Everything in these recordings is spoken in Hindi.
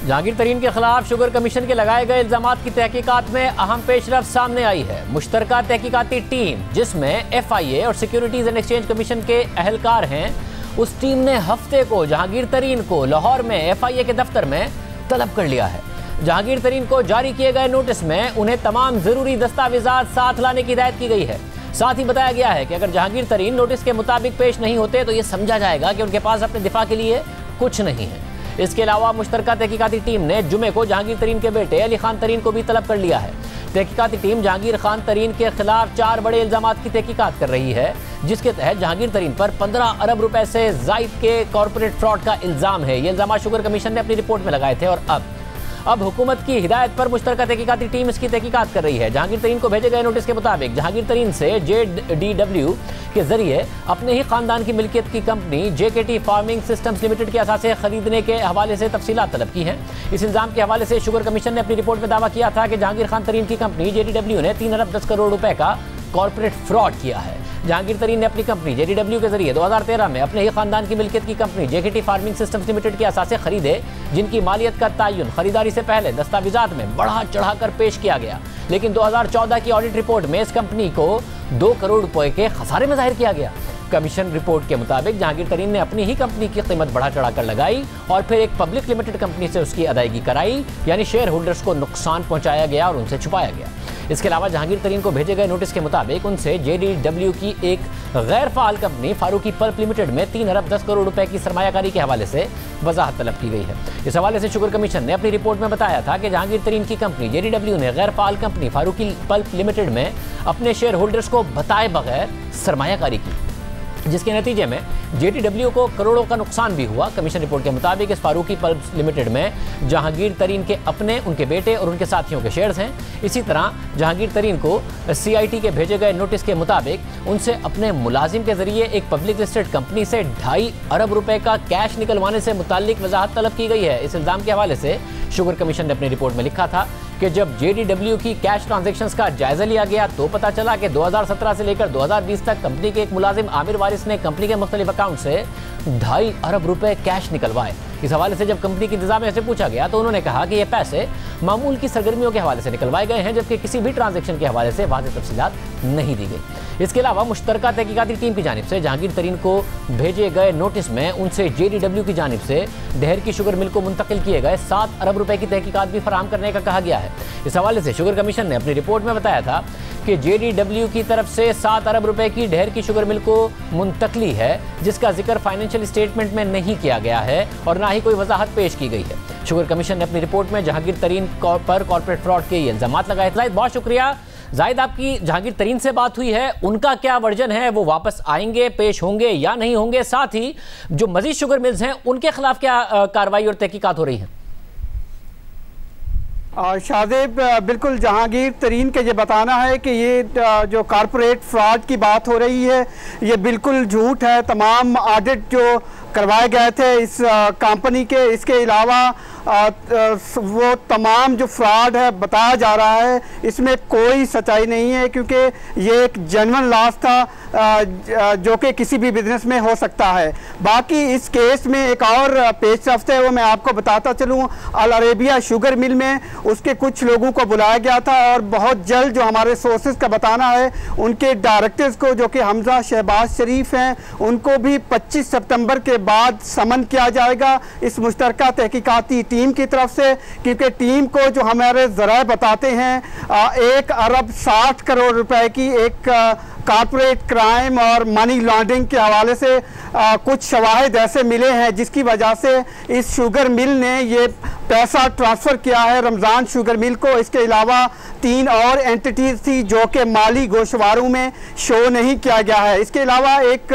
जहांगीर तरीन के खिलाफ शुगर कमीशन के लगाए गए इल्जामात की तहकीकात में अहम पेशरफ्त सामने आई है। मुश्तरका तहकीकाती टीम, जिसमें FIA और सिक्योरिटीज एंड एक्सचेंज कमीशन के अहलकार हैं, उस टीम ने हफ्ते को जहांगीर तरीन को लाहौर में FIA के दफ्तर में तलब कर लिया है। जहांगीर तरीन को जारी किए गए नोटिस में उन्हें तमाम जरूरी दस्तावेजात साथ लाने की हिदायत की गई है। साथ ही बताया गया है कि अगर जहांगीर तरीन नोटिस के मुताबिक पेश नहीं होते तो ये समझा जाएगा कि उनके पास अपने दिफा के लिए कुछ नहीं है। इसके अलावा मुश्तरका तहकीकाती टीम ने जुमे को जहांगीर तरीन के बेटे अली खान तरीन को भी तलब कर लिया है। तहकीकाती टीम जहांगीर खान तरीन के खिलाफ 4 बड़े इल्जामात की तहकीकात कर रही है, जिसके तहत जहांगीर तरीन पर 15 अरब रुपए से जायद के कॉर्पोरेट फ्रॉड का इल्जाम है। ये इल्जाम शुगर कमीशन ने अपनी रिपोर्ट में लगाए थे और अब हुकूमत की हिदायत पर मुश्तरका तहकीकाती टीम इसकी तहकीकात कर रही है। जहांगीर तरीन को भेजे गए नोटिस के मुताबिक जहांगीर तरीन से JDW के जरिए अपने ही खानदान की मिल्कियत की company JKT farming systems limited के असासे खरीदने के हवाले से तफसीलात तलब की हैं। इस इल्जाम के हवाले से शुगर कमीशन ने अपनी रिपोर्ट में दावा किया था कि जहांगीर खान तरीन की कंपनी JDW ने 3 अरब 10 करोड़ रुपए का कॉर्पोरेट फ्रॉड किया है। जहांगीर तरीन ने अपनी कंपनी JDW के जरिए 2013 में अपने ही खानदान की मिल्कियत की company JKT farming systems limited के असासे खरीदे, जिनकी मालियत का तयन खरीदारी से पहले दस्तावेजात में बढ़ा चढ़ाकर पेश किया गया। लेकिन 2014 की ऑडिट रिपोर्ट में इस कंपनी को 2 करोड़ रुपए के खसारे में जाहिर किया गया। कमीशन रिपोर्ट के मुताबिक जहांगीर तरीन ने अपनी ही कंपनी की कीमत बढ़ा चढ़ाकर लगाई और फिर एक पब्लिक लिमिटेड कंपनी से उसकी अदायगी कराई, यानी शेयर होल्डर्स को नुकसान पहुंचाया गया और उनसे छुपाया गया। इसके अलावा जहांगीर तरीन को भेजे गए नोटिस के मुताबिक उनसे JDW की एक गैर फाल कंपनी फारूकी पल्प लिमिटेड में 3 अरब 10 करोड़ रुपए की सरमायाकारी के हवाले से वजाहत तलब की गई है। इस हवाले से शुगर कमीशन ने अपनी रिपोर्ट में बताया था कि जहांगीर तरीन की कंपनी JDW ने गैर फाल कंपनी फारूकी पल्प लिमिटेड में अपने शेयर होल्डर्स को बताए बगैर सरमायाकारी की, जिसके नतीजे में JDW को करोड़ों का नुकसान भी हुआ। कमीशन रिपोर्ट के मुताबिक इस फारूकी पल्प लिमिटेड में जहांगीर तरीन के अपने, उनके बेटे और उनके साथियों के शेयर्स हैं। इसी तरह जहांगीर तरीन को CIT के भेजे गए नोटिस के मुताबिक उनसे अपने मुलाजिम के जरिए एक पब्लिक लिस्टेड कंपनी से 2.5 अरब रुपए का कैश निकलवाने से मुताल्लिक वजाहत तलब की गई है। इस इल्जाम के हवाले से शुगर कमीशन ने अपनी रिपोर्ट में लिखा था कि जब JDW की कैश ट्रांजैक्शंस का जायजा लिया गया तो पता चला कि 2017 से लेकर 2020 तक कंपनी के एक मुलाजिम आमिर वारिस ने कंपनी के मुख्तलिफ अकाउंट से 2.5 अरब रुपए कैश निकलवाए। इस हवाले से जब कंपनी की इंतजामिया से पूछा गया तो उन्होंने कहा कि ये पैसे मामूल की सरगर्मियों के हवाले से निकलवाए गए हैं, जबकि किसी भी ट्रांजैक्शन के हवाले से वाज़ेह तफसीलात नहीं दी गई। इसके अलावा मुश्तरका तहकीकाती टीम की जानिब से जहांगीर तरीन को भेजे गए नोटिस में उनसे JDW की जानिब से डहर की शुगर मिल को मुंतकिल किए गए 7 अरब रुपए की तहकीकात भी फराहम करने का कहा गया है। इस हवाले से शुगर कमीशन ने अपनी रिपोर्ट में बताया था कि JDW की तरफ से 7 अरब रुपए की डहर की शुगर मिल को मुंतकली है, जिसका जिक्र फाइनेंशियल स्टेटमेंट में नहीं किया गया है और ना ही कोई वजाहत पेश की गई है। शुगर कमीशन ने अपनी रिपोर्ट में जहांगीर तरीन पर कॉर्पोरेट फ्रॉड के इल्जामात लगाए। जाहिद, बहुत शुक्रिया। जाहिद, आपकी जहांगीर तरीन से बात हुई है, उनका क्या वर्जन है? वो वापस आएंगे, पेश होंगे या नहीं होंगे? साथ ही जो मजीद शुगर मिल्स हैं उनके खिलाफ क्या कार्रवाई और तहकीकात हो रही है? शाहजेब, बिल्कुल जहांगीर तरीन के ये बताना है कि ये जो कॉर्पोरेट फ्रॉड की बात हो रही है ये बिल्कुल झूठ है। तमाम ऑडिट जो करवाए गए थे इस कंपनी के, इसके अलावा वो तमाम जो फ्रॉड है बताया जा रहा है इसमें कोई सच्चाई नहीं है, क्योंकि ये एक जेन्युइन लॉस था जो कि किसी भी बिजनेस में हो सकता है। बाकी इस केस में एक और पेशरफ्त है, वो मैं आपको बताता चलूँ। अल अरेबिया शुगर मिल में उसके कुछ लोगों को बुलाया गया था और बहुत जल्द, जो हमारे सोर्सेज का बताना है, उनके डायरेक्टर्स को, जो कि हमजा शहबाज शरीफ हैं, उनको भी 25 सितंबर के बाद समन किया जाएगा इस मुश्तरका तहकीकाती टीम की तरफ से, क्योंकि टीम को जो हमारे ज़राए बताते हैं 1 अरब 60 करोड़ रुपए की एक कॉर्पोरेट क्राइम और मनी लॉन्ड्रिंग के हवाले से कुछ शवाहिद ऐसे मिले हैं जिसकी वजह से इस शुगर मिल ने ये पैसा ट्रांसफ़र किया है रमज़ान शुगर मिल को। इसके अलावा 3 और एंटिटीज़ थी जो कि माली गोशवारों में शो नहीं किया गया है। इसके अलावा एक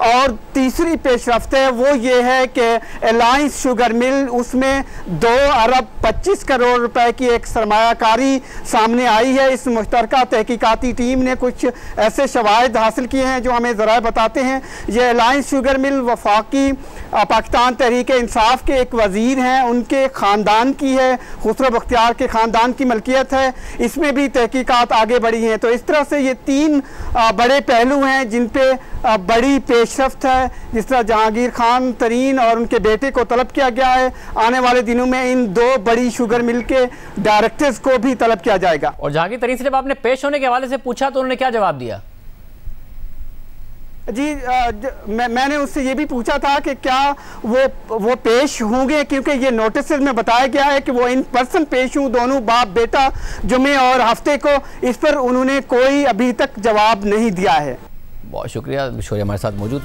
और तीसरी पेशरफ्त है, वो ये है कि अलायंस शुगर मिल, उसमें 2 अरब 25 करोड़ रुपए की एक सरमायाकारी सामने आई है। इस मुश्तरका तहकीकाती टीम ने कुछ ऐसे शवाहिद हासिल किए हैं जो हमें ज़राए बताते हैं। ये अलायंस शुगर मिल वफाकी पाकिस्तान तहरीक इंसाफ के एक वज़ीर हैं, उनके ख़ानदान की है, खुसरो बख्तियार के ख़ानदान की मलकियत है। इसमें भी तहकीकात आगे बढ़ी हैं। तो इस तरह से ये 3 बड़े पहलू हैं जिन पे बड़ी पेशरफ्त है। जिस तरह जहांगीर खान तरीन और उनके बेटे को तलब किया गया है, आने वाले दिनों में इन 2 बड़ी शुगर मिल के डायरेक्टर्स को भी तलब किया जाएगा। और जहांगीर तरीन से जब आपने पेश होने के हवाले से पूछा तो उन्होंने क्या जवाब दिया? जी, मैंने उससे ये भी पूछा था कि क्या वो पेश होंगे, क्योंकि ये नोटिस में बताया गया है कि वो इन पर्सन पेश हों, दोनों बाप बेटा, जुमे और हफ्ते को। इस पर उन्होंने कोई अभी तक जवाब नहीं दिया है। बहुत शुक्रिया, शौर्य हमारे साथ मौजूद।